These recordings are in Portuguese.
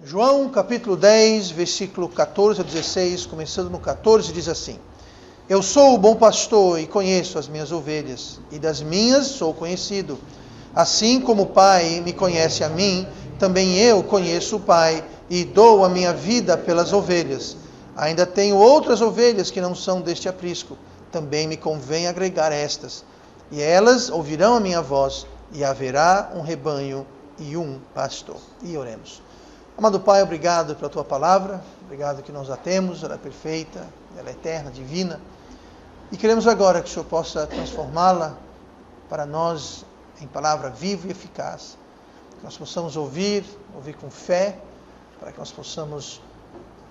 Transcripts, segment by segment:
João capítulo 10, versículo 14 a 16, começando no 14, diz assim: Eu sou o bom pastor e conheço as minhas ovelhas, e das minhas sou conhecido. Assim como o Pai me conhece a mim, também eu conheço o Pai, e dou a minha vida pelas ovelhas. Ainda tenho outras ovelhas que não são deste aprisco, também me convém agregar estas. E elas ouvirão a minha voz, e haverá um rebanho e um pastor. E oremos. Amado Pai, obrigado pela Tua palavra, obrigado que nós a temos, ela é perfeita, ela é eterna, divina. E queremos agora que o Senhor possa transformá-la para nós em palavra viva e eficaz. Que nós possamos ouvir com fé, para que nós possamos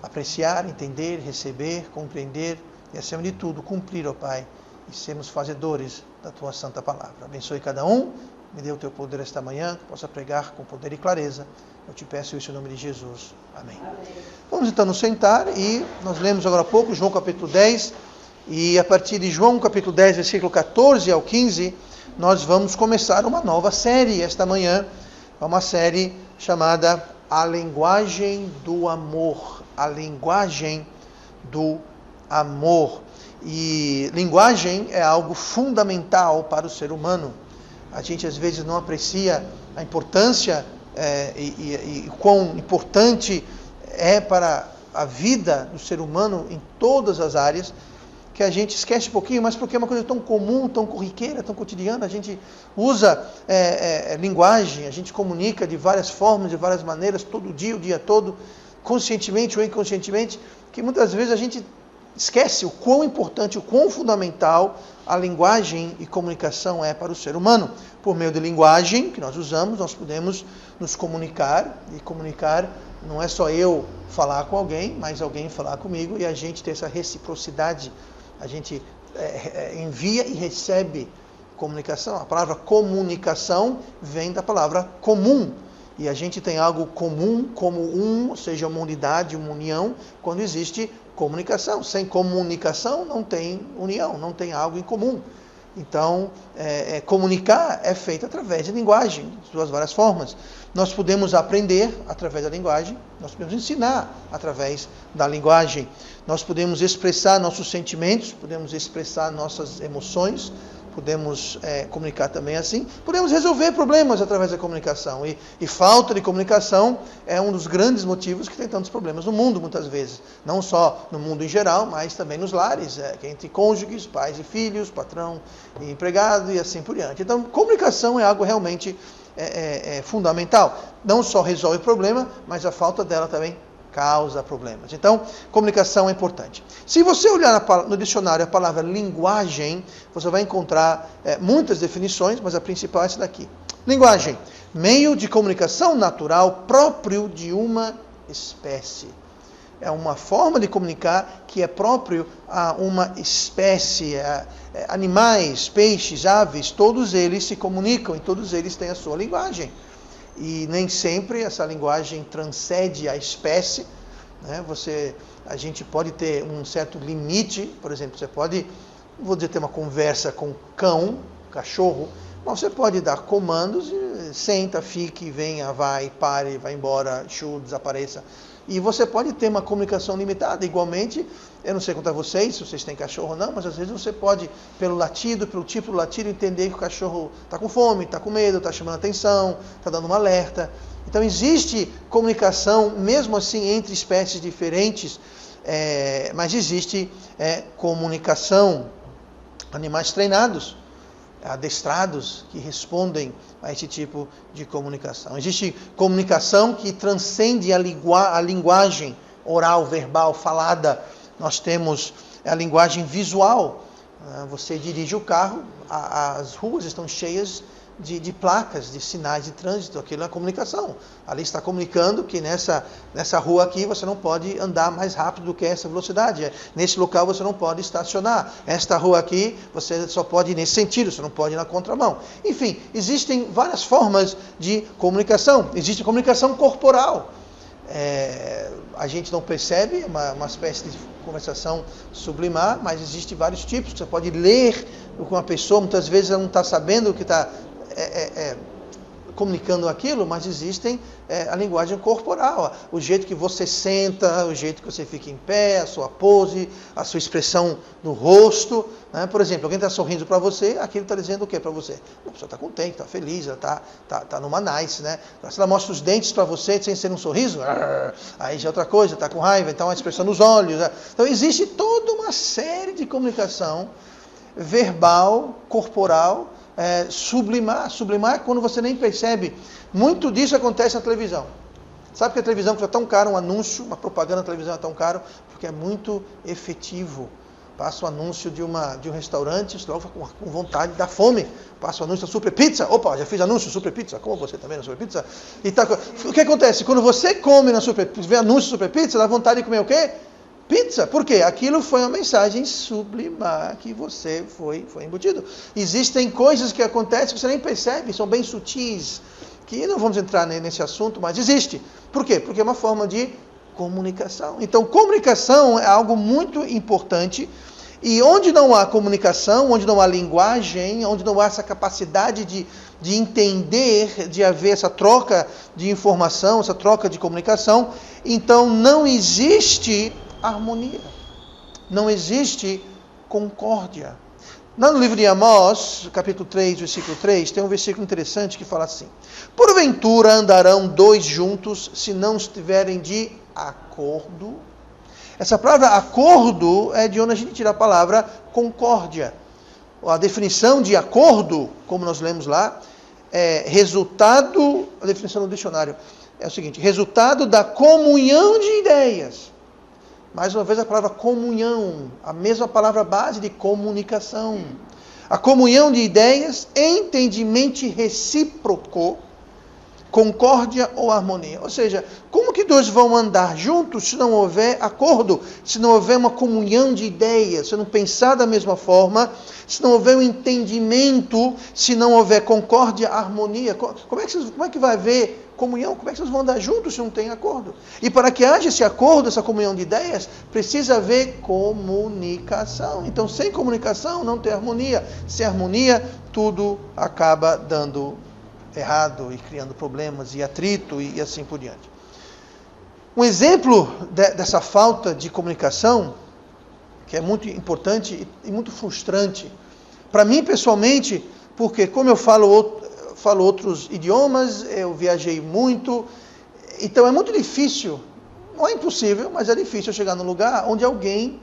apreciar, entender, receber, compreender e, acima de tudo, cumprir, ó Pai, e sermos fazedores da Tua santa palavra. Abençoe cada um, me dê o Teu poder esta manhã, que possa pregar com poder e clareza. Eu te peço isso em nome de Jesus. Amém. Vamos então nos sentar e nós lemos agora há pouco João capítulo 10 e a partir de João capítulo 10, versículo 14 ao 15, nós vamos começar uma nova série esta manhã, uma série chamada A Linguagem do Amor. A Linguagem do Amor. E linguagem é algo fundamental para o ser humano. A gente às vezes não aprecia a importância e quão importante é para a vida do ser humano em todas as áreas, que a gente esquece um pouquinho, mas porque é uma coisa tão comum, tão corriqueira, tão cotidiana. A gente usa linguagem, a gente comunica de várias formas, de várias maneiras, todo dia, o dia todo, conscientemente ou inconscientemente, que muitas vezes a gente esquece o quão importante, o quão fundamental a linguagem e comunicação é para o ser humano. Por meio de linguagem que nós usamos, nós podemos nos comunicar, e comunicar não é só eu falar com alguém, mas alguém falar comigo, e a gente ter essa reciprocidade. A gente envia e recebe comunicação. A palavra comunicação vem da palavra comum. E a gente tem algo comum, como ou seja, uma unidade, uma união, quando existe comunicação. Sem comunicação não tem união, não tem algo em comum. Então, comunicar é feito através de linguagem, de suas várias formas. Nós podemos aprender através da linguagem, nós podemos ensinar através da linguagem, nós podemos expressar nossos sentimentos, podemos expressar nossas emoções, podemos comunicar também assim, podemos resolver problemas através da comunicação, e falta de comunicação é um dos grandes motivos que tem tantos problemas no mundo, muitas vezes, não só no mundo em geral, mas também nos lares, entre cônjuges, pais e filhos, patrão e empregado e assim por diante. Então, comunicação é algo realmente fundamental, não só resolve o problema, mas a falta dela também causa problemas. Então, comunicação é importante. Se você olhar no dicionário a palavra linguagem, você vai encontrar muitas definições, mas a principal é essa daqui. Linguagem, meio de comunicação natural próprio de uma espécie. É uma forma de comunicar que é próprio a uma espécie. Animais, peixes, aves, todos eles se comunicam e todos eles têm a sua linguagem. E nem sempre essa linguagem transcende a espécie, né? A gente pode ter um certo limite, por exemplo, você pode, não vou dizer ter uma conversa com cão, cachorro, mas você pode dar comandos, senta, fique, venha, vai, pare, vai embora, desapareça. E você pode ter uma comunicação limitada, igualmente, eu não sei quanto a vocês, se vocês têm cachorro ou não, mas às vezes você pode, pelo latido, pelo tipo do latido, entender que o cachorro está com fome, está com medo, está chamando atenção, está dando um alerta. Então existe comunicação, mesmo assim, entre espécies diferentes, mas existe comunicação. Animais treinados, adestrados, que respondem a esse tipo de comunicação. Existe comunicação que transcende a linguagem oral, verbal, falada. Nós temos a linguagem visual. Você dirige o carro, as ruas estão cheias de placas, de sinais de trânsito, aquilo é comunicação. Ali está comunicando que nessa rua aqui você não pode andar mais rápido do que essa velocidade. Nesse local você não pode estacionar. Esta rua aqui você só pode ir nesse sentido, você não pode ir na contramão. Enfim, existem várias formas de comunicação. Existe comunicação corporal. A gente não percebe, uma espécie de conversação sublimar, mas existem vários tipos. Você pode ler com uma pessoa, muitas vezes ela não está sabendo o que está comunicando aquilo, mas existem a linguagem corporal, o jeito que você senta, o jeito que você fica em pé, a sua pose, a sua expressão no rosto, né? Por exemplo, alguém está sorrindo para você, aquilo está dizendo o que para você? A pessoa está contente, está feliz, ela está numa nice, né? Se ela mostra os dentes para você sem ser um sorriso, aí já é outra coisa, está com raiva, então a expressão nos olhos. Né? Então existe toda uma série de comunicação verbal, corporal, sublimar quando você nem percebe. Muito disso acontece na televisão. Sabe que a televisão custa tão caro, um anúncio, uma propaganda na televisão é tão caro? Porque é muito efetivo. Passa o anúncio de um restaurante, você logo com vontade, dá fome. Passa o anúncio da Super Pizza. Opa, já fiz anúncio Super Pizza. Como você também na Super Pizza? E o que acontece? Quando você come na Super Pizza, vê anúncio Super Pizza, dá vontade de comer o quê? Pizza. Por quê? Aquilo foi uma mensagem sublimar que você foi embutido. Existem coisas que acontecem que você nem percebe, são bem sutis, que não vamos entrar nesse assunto, mas existe. Por quê? Porque é uma forma de comunicação. Então, comunicação é algo muito importante, e onde não há comunicação, onde não há linguagem, onde não há essa capacidade de entender, de haver essa troca de informação, essa troca de comunicação, então não existe harmonia, não existe concórdia. No livro de Amós, capítulo 3, versículo 3, tem um versículo interessante que fala assim: porventura andarão dois juntos se não estiverem de acordo? Essa palavra acordo é de onde a gente tira a palavra concórdia. A definição de acordo, como nós lemos lá, é resultado, a definição do dicionário é o seguinte: resultado da comunhão de ideias. Mais uma vez a palavra comunhão, a mesma palavra base de comunicação. A comunhão de ideias, entendimento recíproco, concórdia ou harmonia. Ou seja, como que dois vão andar juntos se não houver acordo, se não houver uma comunhão de ideias, se não pensar da mesma forma, se não houver um entendimento, se não houver concórdia, harmonia? Como é que vai haver comunhão? Como é que vocês vão andar juntos se não tem acordo? E para que haja esse acordo, essa comunhão de ideias, precisa haver comunicação. Então, sem comunicação, não tem harmonia. Sem harmonia, tudo acaba dando errado e criando problemas e atrito e assim por diante. Um exemplo dessa falta de comunicação, que é muito importante e muito frustrante, para mim pessoalmente, porque como eu falo outros idiomas, eu viajei muito, então é muito difícil, não é impossível, mas é difícil eu chegar num lugar onde alguém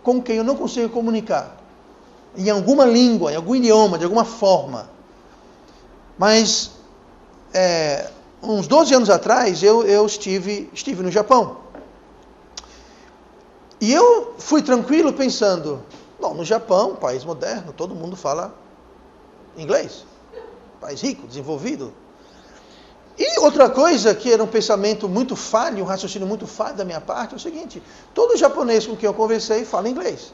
com quem eu não consigo comunicar, em alguma língua, em algum idioma, de alguma forma. Mas, uns 12 anos atrás, eu estive no Japão. E eu fui tranquilo pensando, bom, no Japão, país moderno, todo mundo fala inglês. País rico, desenvolvido. E outra coisa que era um pensamento muito falho, um raciocínio muito falho da minha parte, é o seguinte: todo japonês com quem eu conversei fala inglês.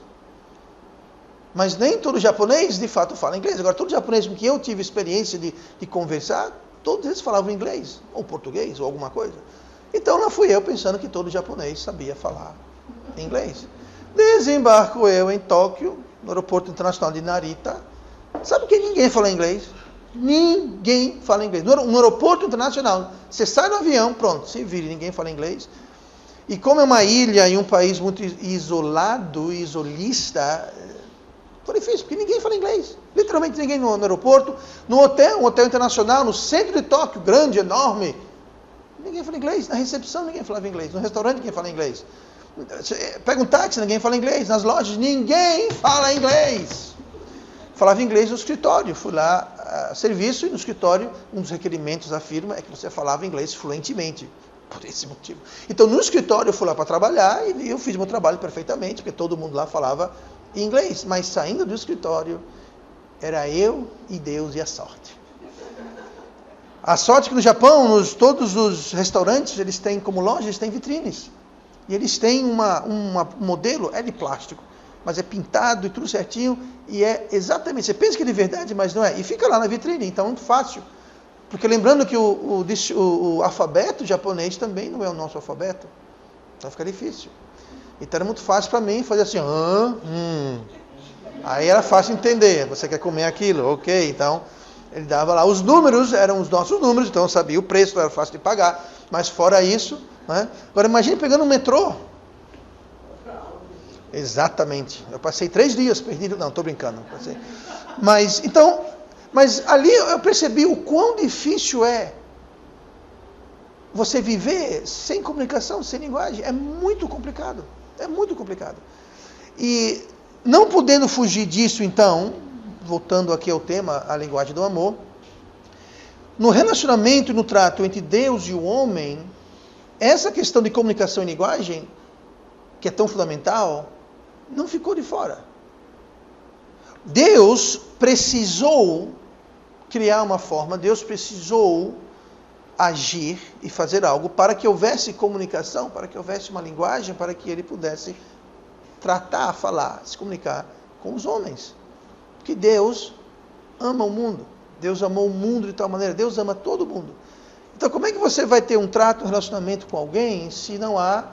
Mas nem todo japonês, de fato, fala inglês. Agora, todo japonês com quem eu tive experiência de conversar, todos eles falavam inglês, ou português, ou alguma coisa. Então, lá fui eu pensando que todo japonês sabia falar inglês. Desembarco eu em Tóquio, no aeroporto internacional de Narita. Sabe que ninguém fala inglês? Ninguém fala inglês. No aeroporto internacional, você sai do avião, pronto, se vira, ninguém fala inglês. E como é uma ilha e um país muito isolado, isolista, foi difícil, porque ninguém fala inglês. Literalmente ninguém no aeroporto, um hotel internacional, no centro de Tóquio, grande, enorme. Ninguém fala inglês. Na recepção ninguém falava inglês. No restaurante ninguém fala inglês. Pega um táxi, ninguém fala inglês. Nas lojas ninguém fala inglês. Falava inglês no escritório. Fui lá a serviço e no escritório um dos requerimentos da firma é que você falava inglês fluentemente. Por esse motivo. Então no escritório eu fui lá para trabalhar e eu fiz meu trabalho perfeitamente, porque todo mundo lá falava inglês. Mas saindo do escritório, era eu e Deus e a sorte. A sorte que no Japão, todos os restaurantes, eles têm como loja, eles têm vitrines. E eles têm um modelo, é de plástico, mas é pintado e tudo certinho, e é exatamente, você pensa que é de verdade, mas não é. E fica lá na vitrine, então é muito fácil. Porque lembrando que o alfabeto japonês também não é o nosso alfabeto. Então fica difícil. Então era muito fácil para mim fazer assim, Aí era fácil entender, você quer comer aquilo, ok, então Ele dava lá, os números eram os nossos números, então eu sabia o preço, era fácil de pagar, mas fora isso, né? Agora imagine pegando um metrô. Exatamente, eu passei 3 dias perdido, não, estou brincando, passei. Mas ali eu percebi o quão difícil é você viver sem comunicação, sem linguagem. É muito complicado. É muito complicado. E não podendo fugir disso, então, voltando aqui ao tema, a linguagem do amor, no relacionamento e no trato entre Deus e o homem, essa questão de comunicação e linguagem, que é tão fundamental, não ficou de fora. Deus precisou criar uma forma, Deus precisou agir e fazer algo para que houvesse comunicação, para que houvesse uma linguagem, para que ele pudesse tratar, falar, se comunicar com os homens. Porque Deus ama o mundo. Deus amou o mundo de tal maneira, Deus ama todo mundo. Então como é que você vai ter um trato, um relacionamento com alguém se não há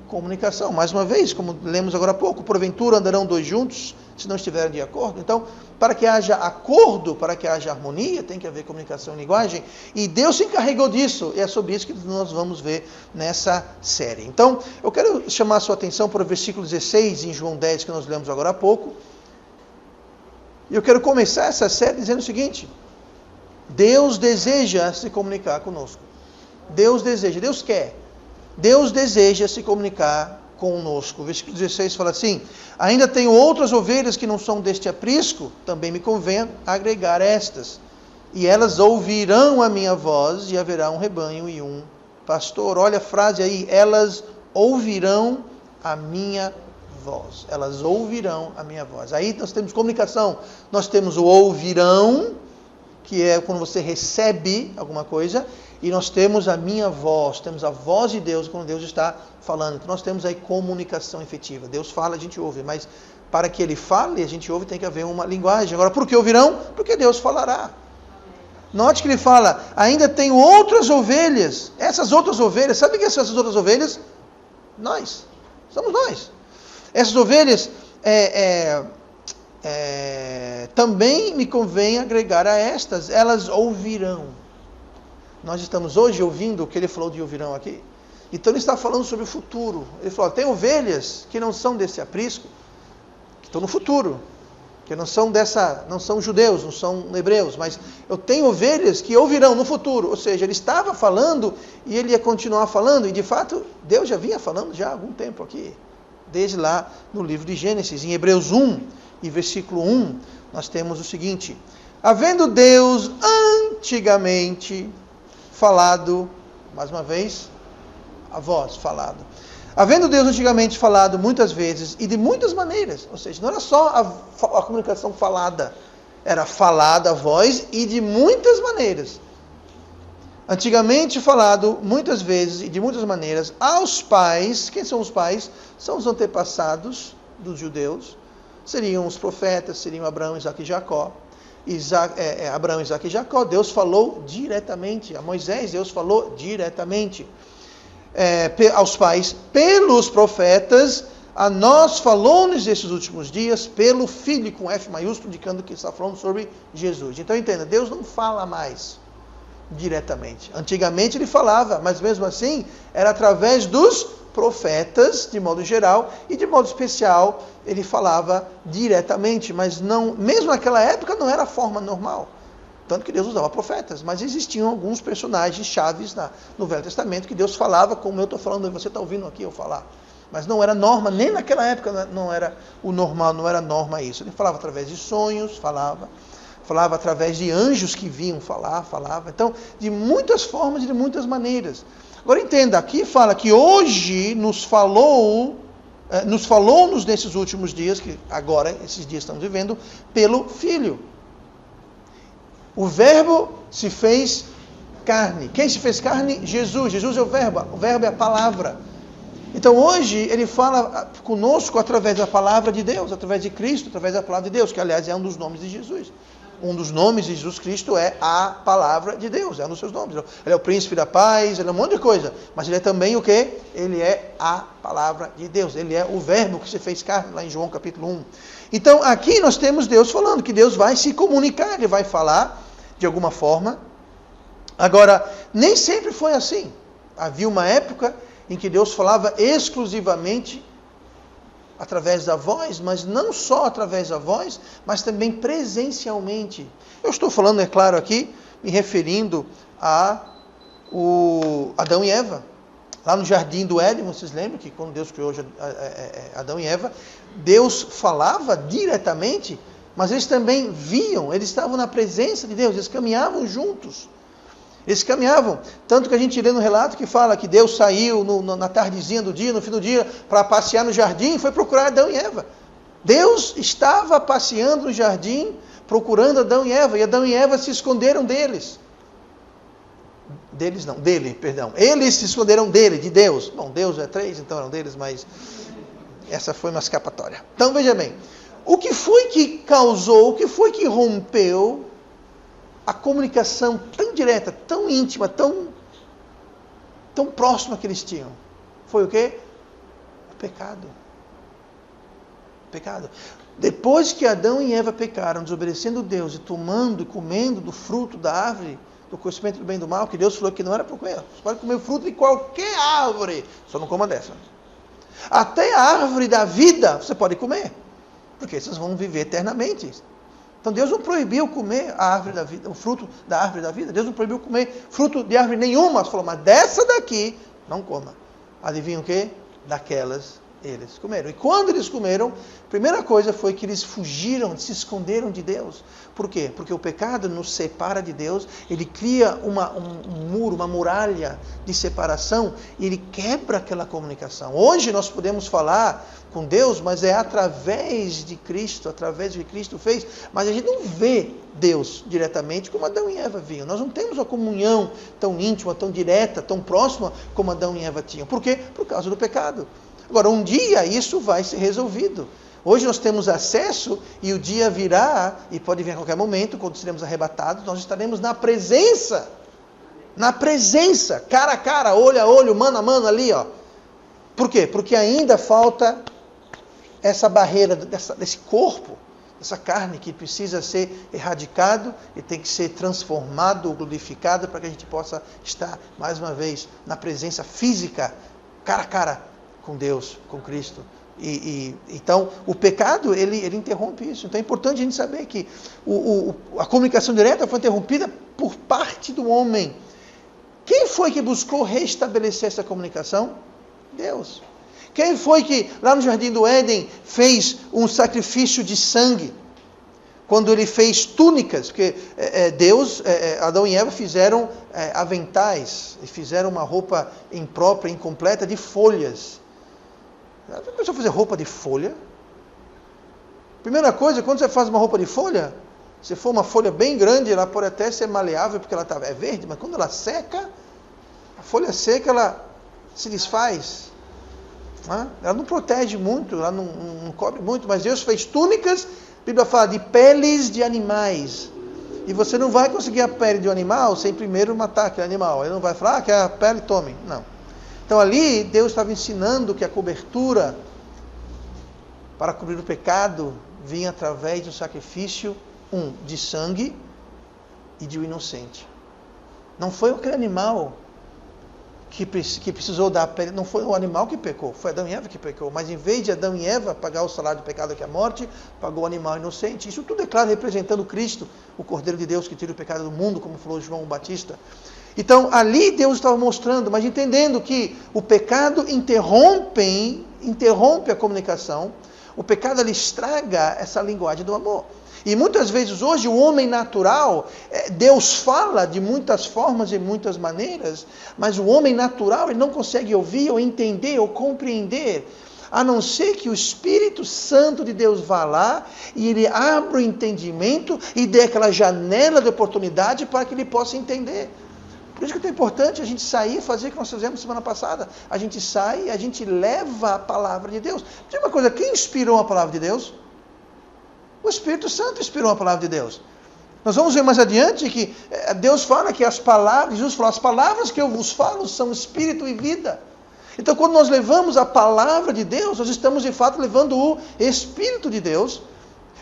comunicação? Mais uma vez, como lemos agora há pouco, porventura andarão 2 juntos, se não estiverem de acordo. Então, para que haja acordo, para que haja harmonia, tem que haver comunicação e linguagem, e Deus se encarregou disso, e é sobre isso que nós vamos ver nessa série. Então, eu quero chamar a sua atenção para o versículo 16, em João 10, que nós lemos agora há pouco, e eu quero começar essa série dizendo o seguinte: Deus deseja se comunicar conosco. Deus deseja, Deus quer. Deus deseja se comunicar conosco. O versículo 16 fala assim: ainda tenho outras ovelhas que não são deste aprisco, também me convém agregar estas. E elas ouvirão a minha voz, e haverá um rebanho e um pastor. Olha a frase aí, elas ouvirão a minha voz. Elas ouvirão a minha voz. Aí nós temos comunicação. Nós temos o ouvirão, que é quando você recebe alguma coisa, e nós temos a minha voz, temos a voz de Deus quando Deus está falando. Então nós temos aí comunicação efetiva. Deus fala, a gente ouve, mas para que Ele fale, a gente ouve, tem que haver uma linguagem. Agora, por que ouvirão? Porque Deus falará. Note que Ele fala, ainda tenho outras ovelhas. Essas outras ovelhas, sabe quem são essas outras ovelhas? Nós. Somos nós. Essas ovelhas, também me convém agregar a estas, elas ouvirão. Nós estamos hoje ouvindo o que ele falou de ouvirão aqui. Então ele está falando sobre o futuro. Ele falou, tem ovelhas que não são desse aprisco, que estão no futuro, que não são judeus, não são hebreus, mas eu tenho ovelhas que ouvirão no futuro. Ou seja, ele estava falando e ele ia continuar falando, e de fato Deus já vinha falando já há algum tempo aqui, desde lá no livro de Gênesis. Em Hebreus 1 e versículo 1, nós temos o seguinte: havendo Deus antigamente falado, mais uma vez, a voz falado. Havendo Deus antigamente falado muitas vezes e de muitas maneiras, ou seja, não era só a comunicação falada, era falada a voz e de muitas maneiras. Antigamente falado muitas vezes e de muitas maneiras aos pais. Quem são os pais? São os antepassados dos judeus. Seriam os profetas, seriam Abraão, Isaque e Jacó. Abraão, Isaque e Jacó, Deus falou diretamente. A Moisés, Deus falou diretamente. Aos pais, pelos profetas, a nós falou-nos nesses últimos dias, pelo Filho, com F maiúsculo, indicando que está falando sobre Jesus. Então entenda, Deus não fala mais diretamente. Antigamente ele falava, mas mesmo assim, era através dos profetas, de modo geral, e de modo especial, ele falava diretamente, mas não, mesmo naquela época não era a forma normal. Tanto que Deus usava profetas, mas existiam alguns personagens chaves no Velho Testamento que Deus falava, como eu estou falando, você está ouvindo aqui eu falar. Mas não era norma, nem naquela época não era o normal, não era norma isso. Ele falava através de sonhos, falava através de anjos que vinham falava. Então, de muitas formas e de muitas maneiras. Agora entenda, aqui fala que hoje nos falou-nos nesses últimos dias, que agora, esses dias estamos vivendo, pelo Filho. O Verbo se fez carne. Quem se fez carne? Jesus. Jesus é o Verbo é a palavra. Então hoje ele fala conosco através da palavra de Deus, através de Cristo, através da palavra de Deus, que aliás é um dos nomes de Jesus. Um dos nomes de Jesus Cristo é a palavra de Deus, é um dos seus nomes. Ele é o príncipe da paz, ele é um monte de coisa, mas ele é também o quê? Ele é a palavra de Deus, ele é o Verbo que se fez carne, lá em João capítulo 1. Então aqui nós temos Deus falando que Deus vai se comunicar, ele vai falar de alguma forma. Agora, nem sempre foi assim. Havia uma época em que Deus falava exclusivamente através da voz, mas não só através da voz, mas também presencialmente. Eu estou falando, é claro, aqui, me referindo a Adão e Eva. Lá no jardim do Éden, vocês lembram que quando Deus criou Adão e Eva, Deus falava diretamente, mas eles também viam, eles estavam na presença de Deus, eles caminhavam juntos. Eles caminhavam, tanto que a gente lê no relato que fala que Deus saiu na tardezinha do dia, no fim do dia, para passear no jardim e foi procurar Adão e Eva. Deus estava passeando no jardim, procurando Adão e Eva se esconderam deles. Eles se esconderam dele, de Deus. Bom, Deus é 3, então eram deles, mas essa foi uma escapatória. Então veja bem, o que foi que causou, o que foi que rompeu a comunicação tão direta, tão íntima, tão próxima que eles tinham? Foi o quê? O pecado. O pecado. Depois que Adão e Eva pecaram, desobedecendo Deus e tomando e comendo do fruto da árvore, do conhecimento do bem e do mal, que Deus falou que não era para comer. Você pode comer o fruto de qualquer árvore, só não coma dessa. Até a árvore da vida você pode comer, porque vocês vão viver eternamente. Então Deus não proibiu comer a árvore da vida, o fruto da árvore da vida. Deus não proibiu comer fruto de árvore nenhuma. Ele falou, mas dessa daqui, não coma. Adivinha o quê? Daquelas eles comeram. E quando eles comeram, a primeira coisa foi que eles fugiram, se esconderam de Deus. Por quê? Porque o pecado nos separa de Deus, ele cria um muro, uma muralha de separação, e ele quebra aquela comunicação. Hoje nós podemos falar com Deus, mas é através de Cristo fez, mas a gente não vê Deus diretamente como Adão e Eva viam. Nós não temos uma comunhão tão íntima, tão direta, tão próxima como Adão e Eva tinham. Por quê? Por causa do pecado. Agora, um dia isso vai ser resolvido. Hoje nós temos acesso e o dia virá, e pode vir a qualquer momento, quando seremos arrebatados, nós estaremos na presença, cara a cara, olho a olho, mano a mano ali, ó. Por quê? Porque ainda falta essa barreira desse corpo, dessa carne que precisa ser erradicado e tem que ser transformado, glorificado, para que a gente possa estar mais uma vez na presença física, cara a cara com Deus, com Cristo. Então, o pecado, ele interrompe isso. Então, é importante a gente saber que a comunicação direta foi interrompida por parte do homem. Quem foi que buscou restabelecer essa comunicação? Deus. Quem foi que, lá no Jardim do Éden, fez um sacrifício de sangue? Quando ele fez túnicas, porque Adão e Eva fizeram aventais, e fizeram uma roupa imprópria, incompleta, de folhas. Já começou a fazer roupa de folha? Primeira coisa, quando você faz uma roupa de folha, se for uma folha bem grande, ela pode até ser maleável, porque ela é verde, mas quando ela seca, a folha seca, ela se desfaz. Ela não protege muito, ela não cobre muito, mas Deus fez túnicas, a Bíblia fala de peles de animais. E você não vai conseguir a pele de um animal sem primeiro matar aquele animal. Ele não vai falar, que a pele tome. Não. Então ali Deus estava ensinando que a cobertura para cobrir o pecado vinha através do sacrifício, de sangue e de um inocente. Não foi aquele animal que precisou dar a pele, não foi o animal que pecou, foi Adão e Eva que pecou, mas em vez de Adão e Eva pagar o salário do pecado que é a morte, pagou o animal inocente. Isso tudo é claro representando Cristo, o Cordeiro de Deus que tira o pecado do mundo, como falou João Batista. Então, ali Deus estava mostrando, mas entendendo que o pecado interrompe a comunicação, o pecado ele estraga essa linguagem do amor. E muitas vezes hoje o homem natural, Deus fala de muitas formas e muitas maneiras, mas o homem natural ele não consegue ouvir ou entender ou compreender, a não ser que o Espírito Santo de Deus vá lá e ele abra o entendimento e dê aquela janela de oportunidade para que ele possa entender. Por isso que é importante a gente sair e fazer o que nós fizemos semana passada. A gente sai e a gente leva a palavra de Deus. Diga uma coisa, quem inspirou a palavra de Deus? O Espírito Santo inspirou a palavra de Deus. Nós vamos ver mais adiante que Deus fala que as palavras, Jesus falou, as palavras que eu vos falo são espírito e vida. Então quando nós levamos a palavra de Deus, nós estamos de fato levando o Espírito de Deus.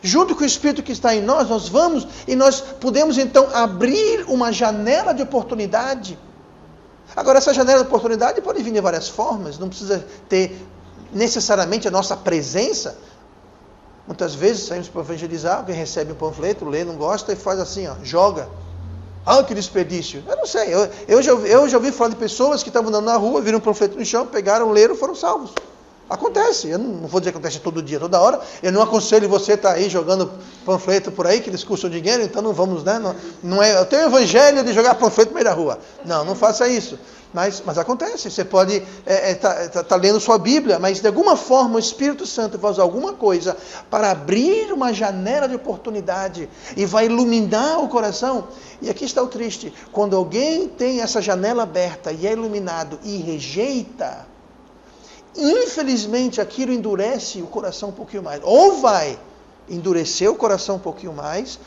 junto com o Espírito que está em nós, nós vamos e nós podemos então abrir uma janela de oportunidade. Agora, essa janela de oportunidade pode vir de várias formas, não precisa ter necessariamente a nossa presença. Muitas vezes saímos para evangelizar, alguém recebe um panfleto, lê, não gosta e faz assim, ó, joga. Ah, que desperdício. Eu não sei, eu já ouvi falar de pessoas que estavam andando na rua, viram um panfleto no chão, pegaram, leram e foram salvos. Acontece, eu não vou dizer que acontece todo dia, toda hora. Eu não aconselho você a estar aí jogando panfleto por aí, que eles custam dinheiro, então não vamos, né? Não é, eu tenho o evangelho de jogar panfleto no meio da rua. Não faça isso. Mas acontece, você pode tá lendo sua Bíblia, mas de alguma forma o Espírito Santo vai usar alguma coisa para abrir uma janela de oportunidade e vai iluminar o coração. E aqui está o triste, quando alguém tem essa janela aberta e é iluminado e rejeita, infelizmente aquilo endurece o coração um pouquinho mais. Ou vai endurecer o coração um pouquinho mais,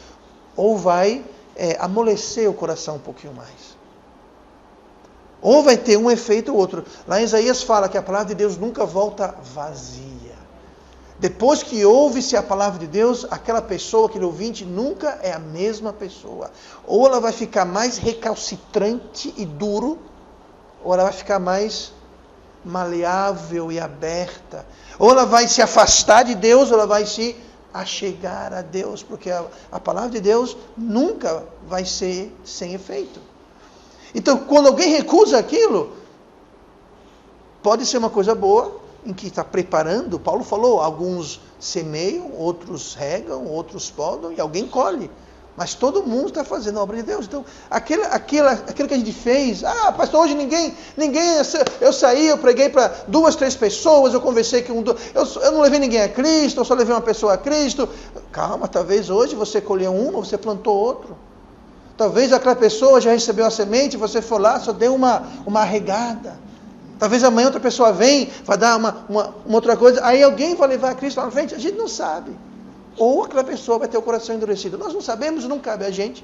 ou vai amolecer o coração um pouquinho mais. Ou vai ter um efeito ou outro. Lá em Isaías fala que a palavra de Deus nunca volta vazia. Depois que ouve-se a palavra de Deus, aquela pessoa, aquele ouvinte, nunca é a mesma pessoa. Ou ela vai ficar mais recalcitrante e duro, ou ela vai ficar mais maleável e aberta. Ou ela vai se afastar de Deus, ou ela vai se achegar a Deus, porque a palavra de Deus nunca vai ser sem efeito. Então, quando alguém recusa aquilo, pode ser uma coisa boa, em que está preparando. Paulo falou, alguns semeiam, outros regam, outros podam, e alguém colhe. Mas todo mundo está fazendo a obra de Deus. Então, aquilo que a gente fez, pastor, hoje ninguém, eu saí, eu preguei para 2, 3 pessoas, eu conversei com eu não levei ninguém a Cristo, eu só levei uma pessoa a Cristo. Calma, talvez hoje você colheu uma, você plantou outro. Talvez aquela pessoa já recebeu a semente, você foi lá, só deu uma regada. Talvez amanhã outra pessoa vem, vai dar uma outra coisa, aí alguém vai levar a Cristo lá na frente, a gente não sabe. Ou aquela pessoa vai ter o coração endurecido. Nós não sabemos, não cabe a gente.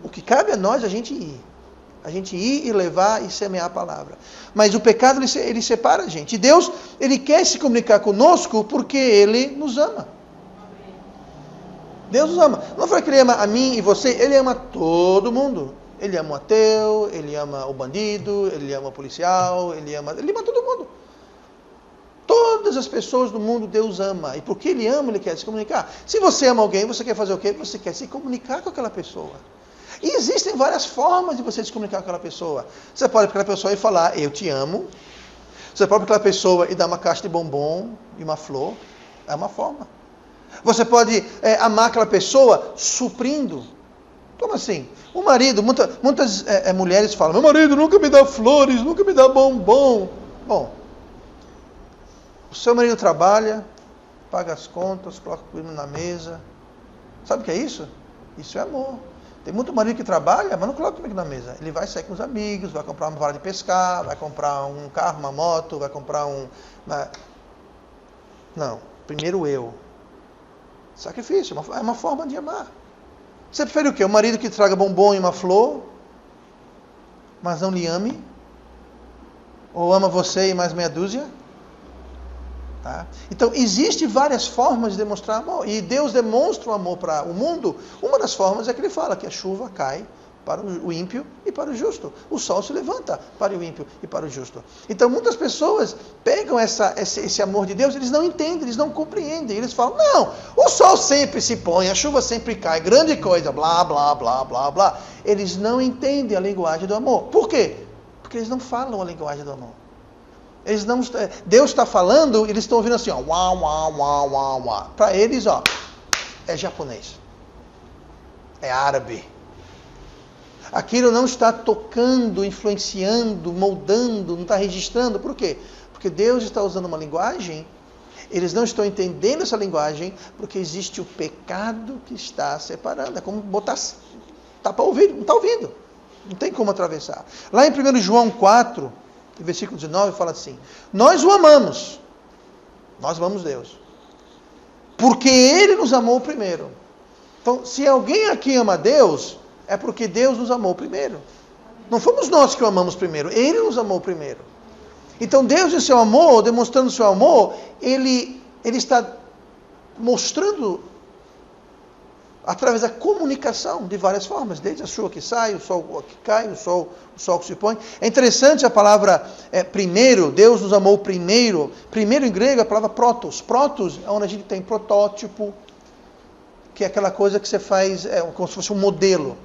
O que cabe a nós é a gente ir. A gente ir e levar e semear a palavra. Mas o pecado, ele separa a gente. E Deus, Ele quer se comunicar conosco porque Ele nos ama. Deus nos ama. Não foi que Ele ama a mim e você, Ele ama todo mundo. Ele ama o ateu, Ele ama o bandido, Ele ama o policial, Ele ama todo mundo. Todas as pessoas do mundo Deus ama. E porque Ele ama, Ele quer se comunicar. Se você ama alguém, você quer fazer o quê? Você quer se comunicar com aquela pessoa. E existem várias formas de você se comunicar com aquela pessoa. Você pode ir para aquela pessoa e falar, eu te amo. Você pode ir para aquela pessoa e dar uma caixa de bombom e uma flor. É uma forma. Você pode amar aquela pessoa suprindo. Como assim? O marido, muitas mulheres falam, meu marido nunca me dá flores, nunca me dá bombom. Bom, o seu marido trabalha, paga as contas, coloca comida na mesa. Sabe o que é isso? Isso é amor. Tem muito marido que trabalha, mas não coloca comida na mesa. Ele vai sair com os amigos, vai comprar uma vara de pescar, vai comprar um carro, uma moto, vai comprar Não, primeiro eu. Sacrifício, é uma forma de amar. Você prefere o quê? Um marido que traga bombom e uma flor, mas não lhe ame? Ou ama você e mais meia dúzia? Tá? Então, existem várias formas de demonstrar amor. E Deus demonstra o amor para o mundo. Uma das formas é que Ele fala que a chuva cai para o ímpio e para o justo. O sol se levanta para o ímpio e para o justo. Então, muitas pessoas pegam esse amor de Deus, eles não entendem, eles não compreendem. Eles falam, não, o sol sempre se põe, a chuva sempre cai, grande coisa, blá, blá, blá, blá, blá. Eles não entendem a linguagem do amor. Por quê? Porque eles não falam a linguagem do amor. Deus está falando, eles estão ouvindo assim, ó, uá, uá, uá, uá, uá. Para eles, ó, é japonês, é árabe. Aquilo não está tocando, influenciando, moldando, não está registrando. Por quê? Porque Deus está usando uma linguagem, eles não estão entendendo essa linguagem, porque existe o pecado que está separando. É como botar tapa o ouvido, não está ouvindo. Não tem como atravessar. Lá em 1 João 4, versículo 19, fala assim, nós o amamos, nós amamos Deus, porque Ele nos amou primeiro. Então, se alguém aqui ama Deus, é porque Deus nos amou primeiro. Não fomos nós que o amamos primeiro, Ele nos amou primeiro. Então Deus, em seu amor, demonstrando o seu amor, Ele está mostrando através da comunicação de várias formas, desde a chuva que sai, o sol que cai, o sol que se põe. É interessante a palavra primeiro, Deus nos amou primeiro. Primeiro em grego é a palavra protos. Protos é onde a gente tem protótipo, que é aquela coisa que você faz como se fosse um modelo.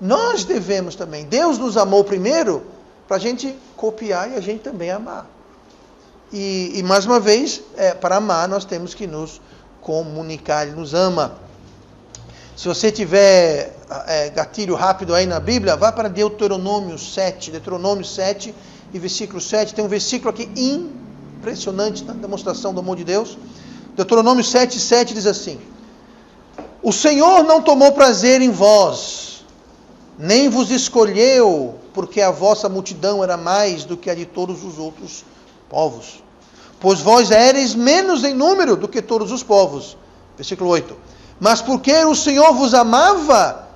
Nós devemos também. Deus nos amou primeiro para a gente copiar e a gente também amar. E mais uma vez, para amar nós temos que nos comunicar. Ele nos ama. Se você tiver gatilho rápido aí na Bíblia, vá para Deuteronômio 7. Deuteronômio 7 e versículo 7. Tem um versículo aqui impressionante na demonstração do amor de Deus. Deuteronômio 7:7 diz assim: O Senhor não tomou prazer em vós, nem vos escolheu, porque a vossa multidão era mais do que a de todos os outros povos. Pois vós éreis menos em número do que todos os povos. Versículo 8. Mas porque o Senhor vos amava,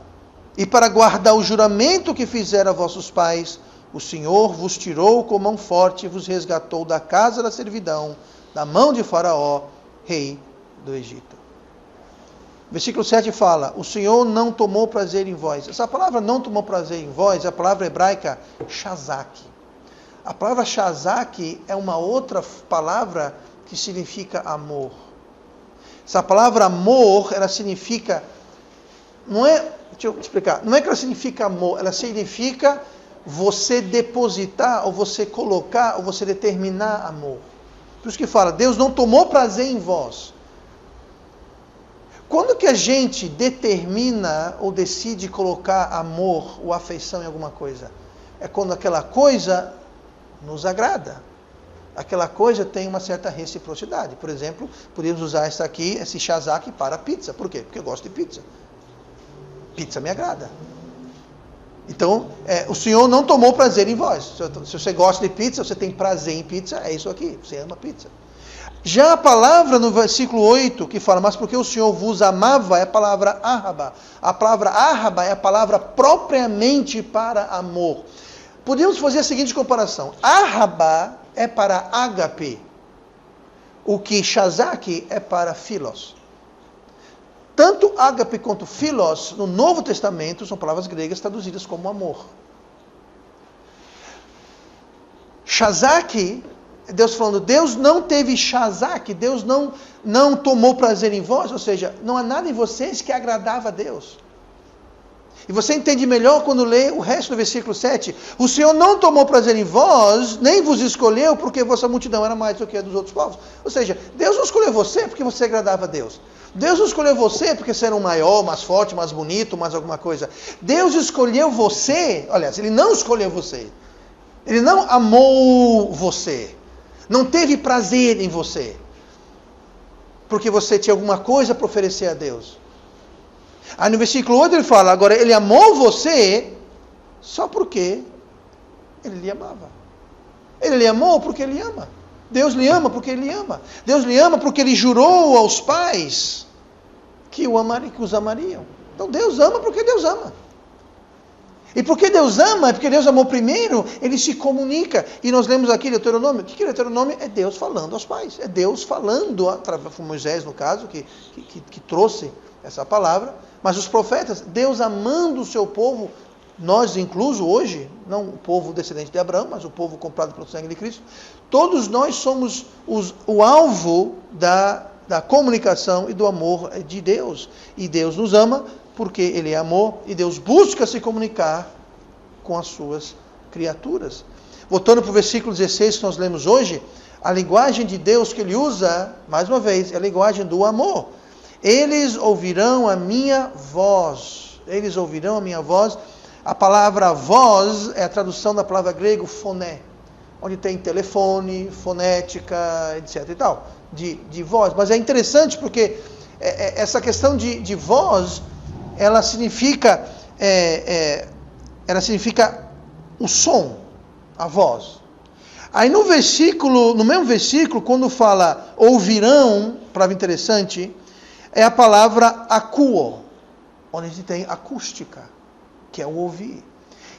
e para guardar o juramento que fizera a vossos pais, o Senhor vos tirou com mão forte e vos resgatou da casa da servidão, da mão de Faraó, rei do Egito. Versículo 7 fala: o Senhor não tomou prazer em vós. Essa palavra não tomou prazer em vós é a palavra hebraica shazak. A palavra shazak é uma outra palavra que significa amor. Essa palavra amor, ela significa, deixa eu explicar, não é que ela significa amor, ela significa você depositar, ou você colocar, ou você determinar amor. Por isso que fala, Deus não tomou prazer em vós. Quando que a gente determina ou decide colocar amor ou afeição em alguma coisa? É quando aquela coisa nos agrada. Aquela coisa tem uma certa reciprocidade. Por exemplo, podemos usar esse shazak para pizza. Por quê? Porque eu gosto de pizza. Pizza me agrada. Então, o Senhor não tomou prazer em vós. Se você gosta de pizza, você tem prazer em pizza, é isso aqui. Você ama pizza. Já a palavra no versículo 8, que fala, mas porque o Senhor vos amava, é a palavra ahaba. A palavra ahaba é a palavra propriamente para amor. Podemos fazer a seguinte comparação. Ahaba é para ágape, o que shazak é para philos. Tanto ágape quanto philos, no Novo Testamento, são palavras gregas traduzidas como amor. Shazak, Deus falando, Deus não teve shazak, Deus não tomou prazer em vós, ou seja, não há nada em vocês que agradava a Deus. E você entende melhor quando lê o resto do versículo 7. O Senhor não tomou prazer em vós, nem vos escolheu, porque vossa multidão era mais do que a dos outros povos. Ou seja, Deus não escolheu você porque você agradava a Deus. Deus não escolheu você porque você era um maior, mais forte, mais bonito, mais alguma coisa. Deus escolheu você, aliás, Ele não escolheu você. Ele não amou você. Não teve prazer em você. Porque você tinha alguma coisa para oferecer a Deus. Aí no versículo 8 ele fala, agora ele amou você só porque ele lhe amava. Ele lhe amou porque ele ama. Deus lhe ama porque ele ama. Deus lhe ama porque ele jurou aos pais que os amariam. Então Deus ama porque Deus ama. E porque Deus ama, é porque Deus amou primeiro, ele se comunica. E nós lemos aqui Deuteronômio. O que é Deuteronômio? É Deus falando aos pais. É Deus falando, através de Moisés no caso, que trouxe essa palavra. Mas os profetas, Deus amando o seu povo, nós incluso hoje, não o povo descendente de Abraão, mas o povo comprado pelo sangue de Cristo, todos nós somos o alvo da comunicação e do amor de Deus. E Deus nos ama porque Ele é amor, e Deus busca se comunicar com as suas criaturas. Voltando para o versículo 16 que nós lemos hoje, a linguagem de Deus que Ele usa, mais uma vez, é a linguagem do amor. Eles ouvirão a minha voz. Eles ouvirão a minha voz. A palavra voz é a tradução da palavra grego foné, onde tem telefone, fonética, etc. e tal, de voz. Mas é interessante porque essa questão de voz, ela significa o som, a voz. Aí no mesmo versículo, quando fala ouvirão, palavra interessante, é a palavra akuo, onde a gente tem acústica, que é o ouvir.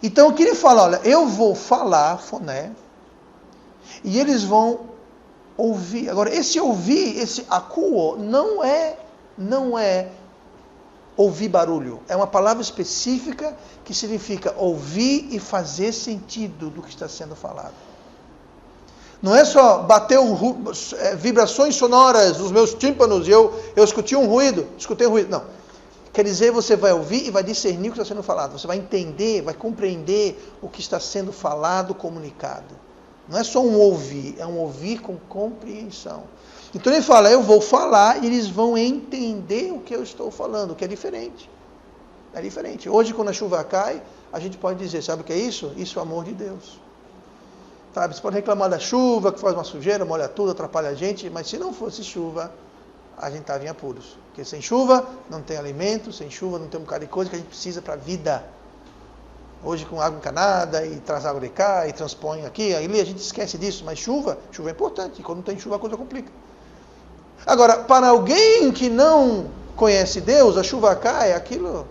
Então aqui ele fala, olha, eu vou falar foné, e eles vão ouvir. Agora, esse ouvir, esse akuo, não é ouvir barulho. É uma palavra específica que significa ouvir e fazer sentido do que está sendo falado. Não é só bater vibrações sonoras nos meus tímpanos e eu escutei um ruído. Não. Quer dizer, você vai ouvir e vai discernir o que está sendo falado. Você vai entender, vai compreender o que está sendo falado, comunicado. Não é só um ouvir, é um ouvir com compreensão. Então ele fala, eu vou falar e eles vão entender o que eu estou falando, que é diferente. É diferente. Hoje, quando a chuva cai, a gente pode dizer, sabe o que é isso? Isso é o amor de Deus. Sabe, você pode reclamar da chuva, que faz uma sujeira, molha tudo, atrapalha a gente, mas se não fosse chuva, a gente estava em apuros. Porque sem chuva não tem alimento, sem chuva não tem um bocado de coisa que a gente precisa para a vida. Hoje com água encanada, e traz água de cá, e transpõe aqui, ali a gente esquece disso, mas chuva é importante, e quando não tem chuva a coisa complica. Agora, para alguém que não conhece Deus, a chuva cai, aquilo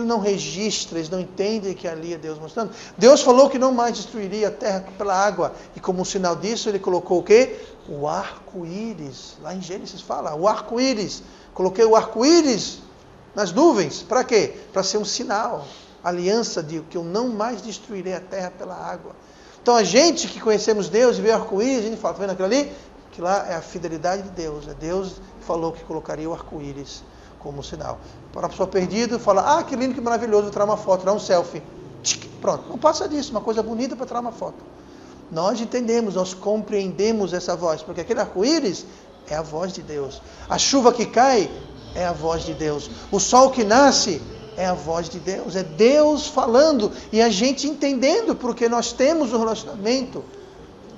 não registra, eles não entendem que ali é Deus mostrando. Deus falou que não mais destruiria a terra pela água, e como um sinal disso, ele colocou o quê? O arco-íris, lá em Gênesis fala, o arco-íris. Coloquei o arco-íris nas nuvens, para quê? Para ser um sinal, aliança de que eu não mais destruirei a terra pela água. Então a gente que conhecemos Deus e vê o arco-íris, a gente fala, tá vendo aquilo ali? Que lá é a fidelidade de Deus. Deus falou que colocaria o arco-íris como sinal. Para a pessoa perdida, fala, que lindo, que maravilhoso, vou tirar uma foto, tirar um selfie. Pronto, não passa disso, uma coisa bonita para tirar uma foto. Nós entendemos, nós compreendemos essa voz, porque aquele arco-íris é a voz de Deus. A chuva que cai é a voz de Deus. O sol que nasce é a voz de Deus. É Deus falando e a gente entendendo, porque nós temos um relacionamento.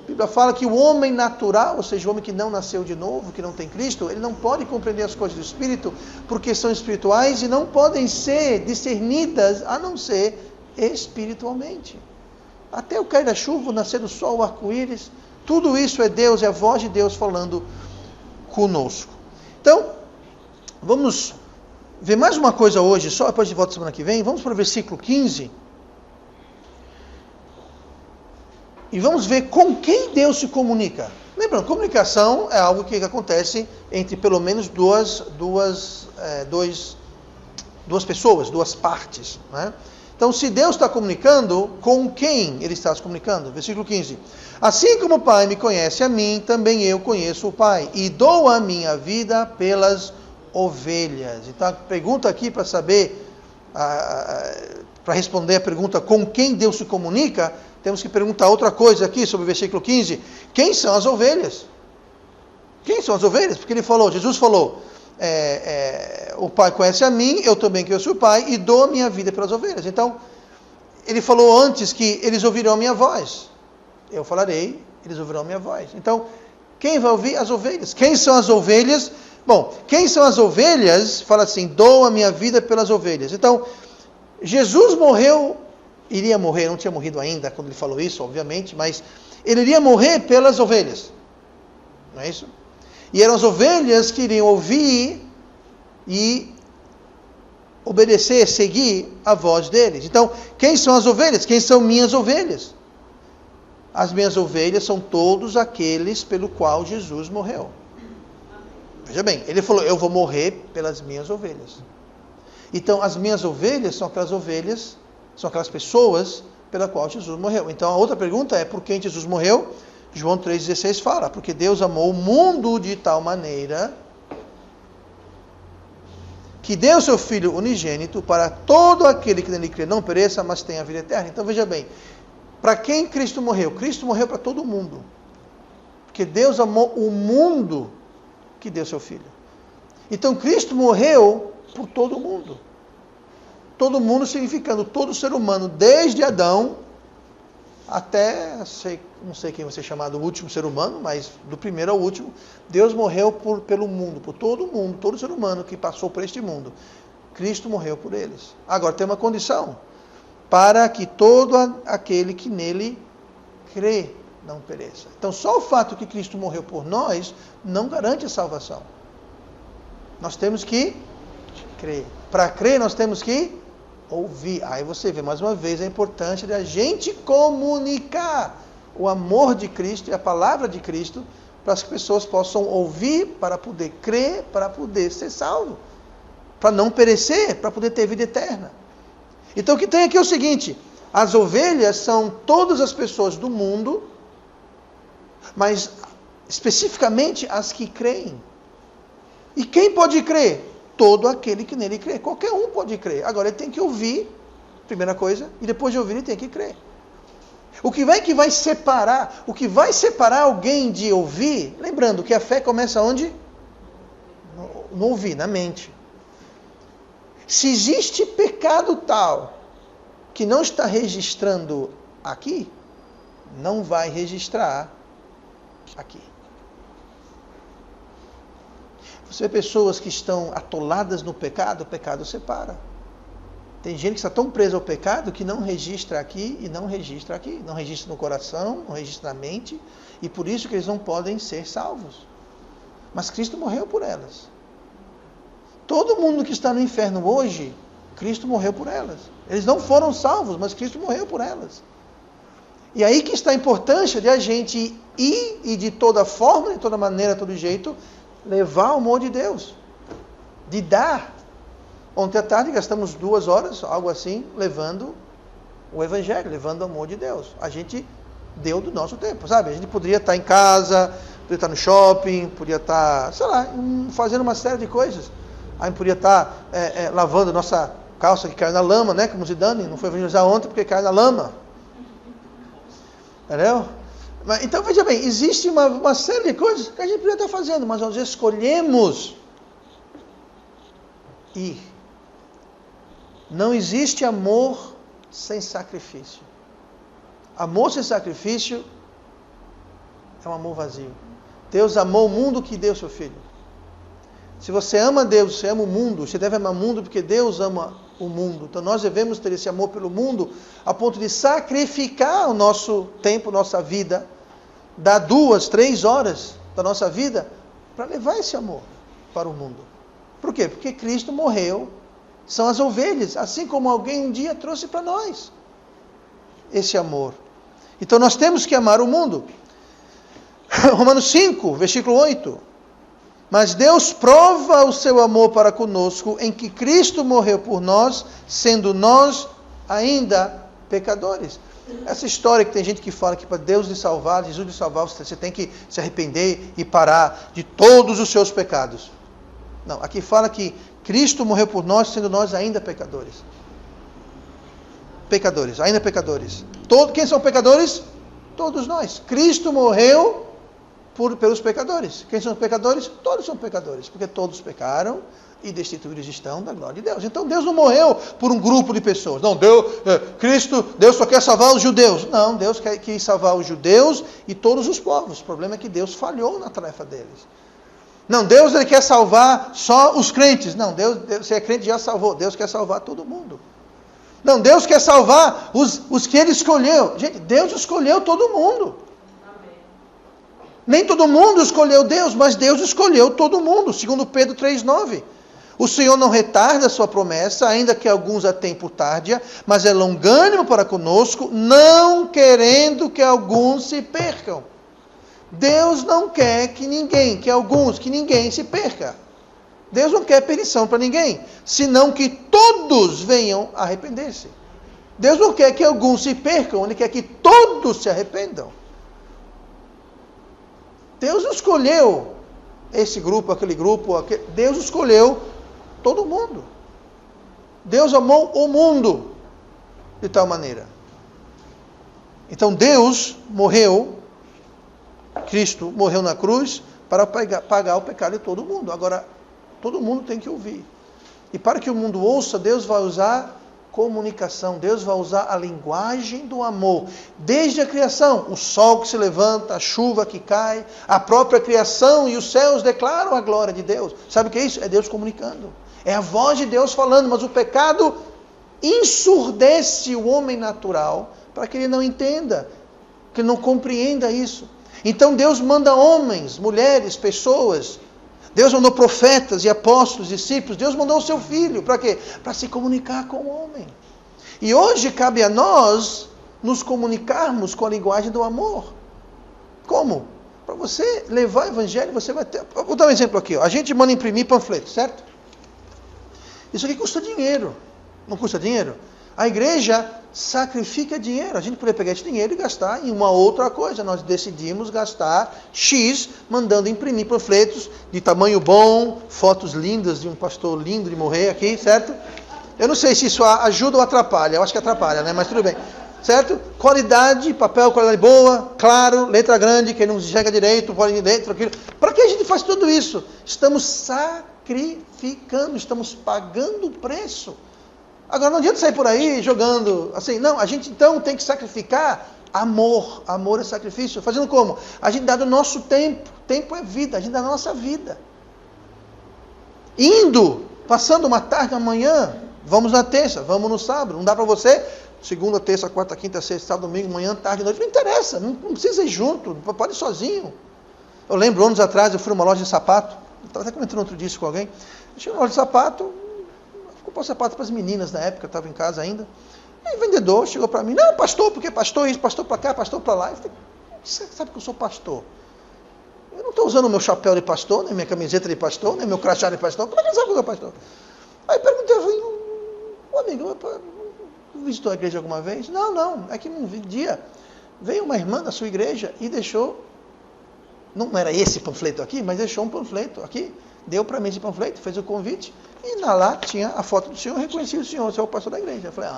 A Bíblia fala que o homem natural, ou seja, o homem que não nasceu de novo, que não tem Cristo, ele não pode compreender as coisas do Espírito, porque são espirituais e não podem ser discernidas, a não ser espiritualmente. Até o cair da chuva, o nascer do sol, o arco-íris, tudo isso é Deus, é a voz de Deus falando conosco. Então, vamos ver mais uma coisa hoje, só depois de volta semana que vem, vamos para o versículo 15. E vamos ver com quem Deus se comunica. Lembrando, comunicação é algo que acontece entre pelo menos duas pessoas, duas partes. Né? Então, se Deus está comunicando, com quem Ele está se comunicando? Versículo 15. Assim como o Pai me conhece a mim, também eu conheço o Pai, e dou a minha vida pelas ovelhas. Então, a pergunta aqui para saber, para responder a pergunta com quem Deus se comunica, temos que perguntar outra coisa aqui sobre o versículo 15. Quem são as ovelhas? Quem são as ovelhas? Porque Jesus falou, o Pai conhece a mim, eu também conheço o Pai, e dou a minha vida pelas ovelhas. Então, ele falou antes que eles ouvirão a minha voz. Eu falarei, eles ouvirão a minha voz. Então, quem vai ouvir? As ovelhas. Quem são as ovelhas? Bom, quem são as ovelhas? Fala assim, dou a minha vida pelas ovelhas. Então, Jesus iria morrer, não tinha morrido ainda quando ele falou isso, obviamente, mas ele iria morrer pelas ovelhas. Não é isso? E eram as ovelhas que iriam ouvir e obedecer, seguir a voz deles. Então, quem são as ovelhas? Quem são minhas ovelhas? As minhas ovelhas são todos aqueles pelo qual Jesus morreu. Veja bem, ele falou, eu vou morrer pelas minhas ovelhas. Então, as minhas ovelhas são aquelas pessoas pela qual Jesus morreu. Então, a outra pergunta é, por quem Jesus morreu? João 3,16 fala, porque Deus amou o mundo de tal maneira que deu seu Filho unigênito para todo aquele que nele crê não pereça, mas tenha a vida eterna. Então, veja bem, para quem Cristo morreu? Cristo morreu para todo mundo. Porque Deus amou o mundo que deu seu Filho. Então, Cristo morreu por todo mundo. Todo mundo significando todo ser humano, desde Adão até, não sei quem vai ser chamado o último ser humano, mas do primeiro ao último, Deus morreu pelo mundo, por todo mundo, todo ser humano que passou por este mundo. Cristo morreu por eles. Agora tem uma condição, para que todo aquele que nele crê não pereça. Então só o fato que Cristo morreu por nós não garante a salvação. Nós temos que crer. Para crer nós temos que ouvir. Aí você vê mais uma vez a importância de a gente comunicar o amor de Cristo e a palavra de Cristo para que as pessoas possam ouvir para poder crer, para poder ser salvo. para não perecer, para poder ter vida eterna. Então o que tem aqui é o seguinte: as ovelhas são todas as pessoas do mundo, mas especificamente as que creem. E quem pode crer? Todo aquele que nele crê. Qualquer um pode crer. Agora ele tem que ouvir, primeira coisa, e depois de ouvir ele tem que crer. O que vai separar alguém de ouvir, lembrando que a fé começa onde? No ouvir, na mente. Se existe pecado tal que não está registrando aqui, não vai registrar aqui. Você vê pessoas que estão atoladas no pecado, o pecado separa. Tem gente que está tão presa ao pecado que não registra aqui e não registra aqui. Não registra no coração, não registra na mente, e por isso que eles não podem ser salvos. Mas Cristo morreu por elas. Todo mundo que está no inferno hoje, Cristo morreu por elas. Eles não foram salvos, mas Cristo morreu por elas. E aí que está a importância de a gente ir e de toda forma, de toda maneira, de todo jeito, levar o amor de Deus. De dar. Ontem à tarde gastamos 2 horas, algo assim, levando o Evangelho, levando o amor de Deus. A gente deu do nosso tempo, sabe? A gente poderia estar em casa, poderia estar no shopping, poderia estar, sei lá, fazendo uma série de coisas. A gente poderia estar lavando nossa calça que caiu na lama, né? Como Zidane, não foi evangelizar ontem porque caiu na lama. Entendeu? Então, veja bem, existe uma série de coisas que a gente poderia estar fazendo, mas nós escolhemos ir. Não existe amor sem sacrifício. Amor sem sacrifício é um amor vazio. Deus amou o mundo que deu seu Filho. Se você ama Deus, você ama o mundo, você deve amar o mundo porque Deus ama o mundo. Então nós devemos ter esse amor pelo mundo a ponto de sacrificar o nosso tempo, nossa vida, dar 2, 3 horas da nossa vida para levar esse amor para o mundo. Por quê? Porque Cristo morreu. São as ovelhas, assim como alguém um dia trouxe para nós esse amor. Então nós temos que amar o mundo. Romanos 5, versículo 8. Mas Deus prova o seu amor para conosco em que Cristo morreu por nós, sendo nós ainda pecadores. Essa história que tem gente que fala que para Deus lhe salvar, Jesus lhe salvar, você tem que se arrepender e parar de todos os seus pecados. Não, aqui fala que Cristo morreu por nós, sendo nós ainda pecadores. Pecadores, ainda pecadores. Quem são pecadores? Todos nós. Cristo morreu pelos pecadores. Quem são os pecadores? Todos são pecadores, porque todos pecaram e destituídos estão da glória de Deus. Então Deus não morreu por um grupo de pessoas. Não, Deus só quer salvar os judeus. Não, Deus quer salvar os judeus e todos os povos. O problema é que Deus falhou na tarefa deles. Não, Deus ele quer salvar só os crentes. Não, Deus, se é crente já salvou. Deus quer salvar todo mundo. Não, Deus quer salvar os que ele escolheu. Gente, Deus escolheu todo mundo. Amém. Nem todo mundo escolheu Deus, mas Deus escolheu todo mundo. Segundo Pedro 3,9. O Senhor não retarda a sua promessa, ainda que alguns a tenham por tardia, mas é longânimo para conosco, não querendo que alguns se percam. Deus não quer que ninguém se perca. Deus não quer perdição para ninguém, senão que todos venham a arrepender-se. Deus não quer que alguns se percam, Ele quer que todos se arrependam. Deus não escolheu esse grupo, aquele grupo, Deus escolheu todo mundo. Deus amou o mundo de tal maneira. Então Deus morreu, Cristo morreu na cruz para pagar o pecado de todo mundo. Agora, todo mundo tem que ouvir. E para que o mundo ouça, Deus vai usar comunicação. Deus vai usar a linguagem do amor. Desde a criação, o sol que se levanta, a chuva que cai, a própria criação e os céus declaram a glória de Deus. Sabe o que é isso? É Deus comunicando. É a voz de Deus falando, mas o pecado ensurdece o homem natural para que ele não entenda, que ele não compreenda isso. Então Deus manda homens, mulheres, pessoas. Deus mandou profetas e apóstolos, discípulos. Deus mandou o seu Filho. Para quê? Para se comunicar com o homem. E hoje cabe a nós nos comunicarmos com a linguagem do amor. Como? Para você levar o Evangelho, você vai ter... Vou dar um exemplo aqui. A gente manda imprimir panfletos, certo? Isso aqui custa dinheiro. Não custa dinheiro? A igreja sacrifica dinheiro. A gente poderia pegar esse dinheiro e gastar em uma outra coisa. Nós decidimos gastar X, mandando imprimir panfletos de tamanho bom, fotos lindas de um pastor lindo de morrer aqui, certo? Eu não sei se isso ajuda ou atrapalha. Eu acho que atrapalha, né? Mas tudo bem. Certo? Qualidade, papel, qualidade boa, claro, letra grande, que não enxerga direito, pode dentro, aquilo. Para que a gente faz tudo isso? Estamos sacrificando, estamos pagando o preço. Agora, não adianta sair por aí jogando assim. Não, a gente então tem que sacrificar amor. Amor é sacrifício. Fazendo como? A gente dá do nosso tempo. Tempo é vida, a gente dá da nossa vida. Indo, passando uma tarde, amanhã, vamos na terça, vamos no sábado. Não dá para você? Segunda, terça, quarta, quinta, sexta, sábado, domingo, manhã, tarde, noite. Não interessa, não precisa ir junto, pode ir sozinho. Eu lembro, anos atrás, eu fui numa loja de sapato. Estava até comentando outro dia com alguém. Eu cheguei numa loja de sapato, comprei sapato para as meninas na época, eu estava em casa ainda. E o vendedor chegou para mim, não, pastor, porque pastor isso, pastor para cá, pastor para lá. Eu falei, você sabe que eu sou pastor? Eu não estou usando o meu chapéu de pastor, nem minha camiseta de pastor, nem meu crachá de pastor. Como é que você sabe que eu sou pastor? Aí eu perguntei, eu falei, amigo, visitou a igreja alguma vez? Não, é que um dia veio uma irmã da sua igreja e deixou, não era esse panfleto aqui, mas deixou um panfleto aqui, deu para mim esse panfleto, fez o convite, e lá tinha a foto do senhor, reconheci o senhor é o pastor da igreja. Eu falei,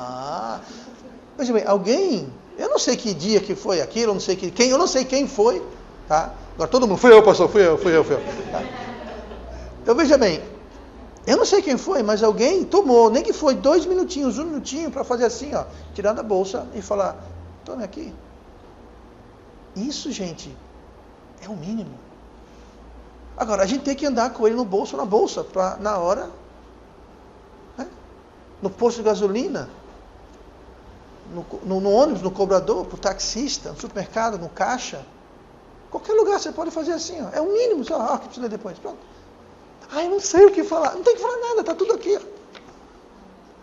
veja bem, alguém, eu não sei que dia que foi aquilo, eu não sei quem foi, tá? Agora todo mundo, fui eu, pastor, fui eu. Tá? Então veja bem, eu não sei quem foi, mas alguém tomou, nem que foi 2 minutinhos, 1 minutinho, para fazer assim, ó, tirar da bolsa e falar, tome aqui. Isso, gente, é o mínimo. Agora, a gente tem que andar com ele no bolso, na bolsa, para na hora, né? No posto de gasolina, no ônibus, no cobrador, para o taxista, no supermercado, no caixa. Qualquer lugar você pode fazer assim, ó. É o mínimo, só, que precisa ler depois, pronto. Eu não sei o que falar. Não tem que falar nada, está tudo aqui. Ó.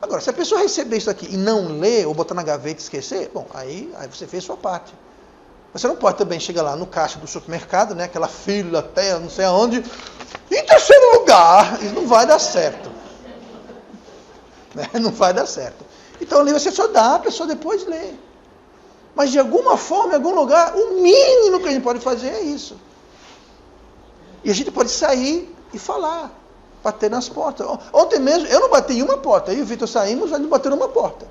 Agora, se a pessoa receber isso aqui e não ler, ou botar na gaveta e esquecer, bom, aí você fez sua parte. Você não pode também chegar lá no caixa do supermercado, né, aquela fila até não sei aonde, em terceiro lugar, isso não vai dar certo. Né? Não vai dar certo. Então ali você só dá, a pessoa depois lê. Mas de alguma forma, em algum lugar, o mínimo que a gente pode fazer é isso. E a gente pode sair e falar, bater nas portas. Ontem mesmo, eu não bati em uma porta, eu e o Vitor saímos, mas não bateram uma porta.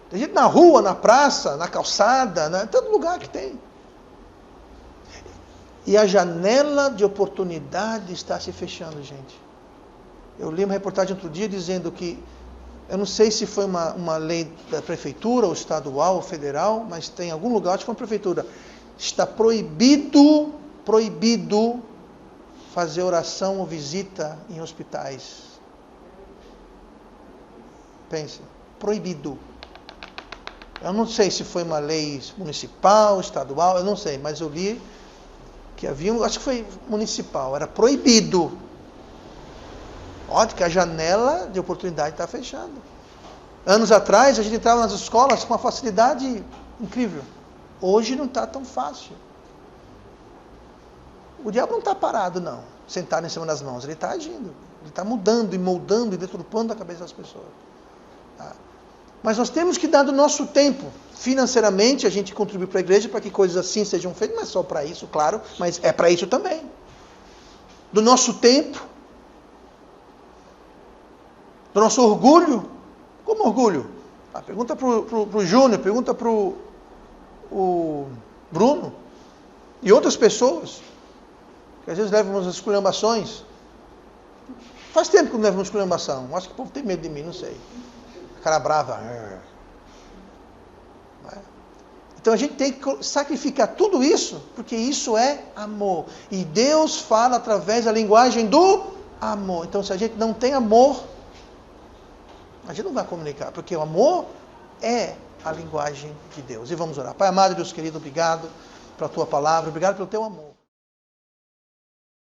Tem gente na rua, na praça, na calçada, em todo lugar que tem. E a janela de oportunidade está se fechando, gente. Eu li uma reportagem outro dia dizendo que, eu não sei se foi uma lei da prefeitura, ou estadual, ou federal, mas tem em algum lugar, acho que foi uma prefeitura, está proibido fazer oração ou visita em hospitais. Pense, proibido. Eu não sei se foi uma lei municipal, estadual, eu não sei, mas eu li que havia, acho que foi municipal, era proibido. Olha que a janela de oportunidade está fechando. Anos atrás, a gente entrava nas escolas com uma facilidade incrível. Hoje não está tão fácil. O diabo não está parado, não, sentado em cima das mãos. Ele está agindo. Ele está mudando e moldando e deturpando a cabeça das pessoas. Tá? Mas nós temos que dar do nosso tempo. Financeiramente, a gente contribui para a igreja para que coisas assim sejam feitas. Não é só para isso, claro, mas é para isso também. Do nosso tempo. Do nosso orgulho. Como orgulho? Pergunta para o Júnior, pergunta para o Bruno e outras pessoas. Que às vezes levam umas esculhambações. Faz tempo que não levam uma esculhambação. Acho que o povo tem medo de mim, não sei. Cara brava. Então a gente tem que sacrificar tudo isso, porque isso é amor. E Deus fala através da linguagem do amor. Então se a gente não tem amor, a gente não vai comunicar, porque o amor é a linguagem de Deus. E vamos orar. Pai amado, Deus querido, obrigado pela tua palavra, obrigado pelo teu amor.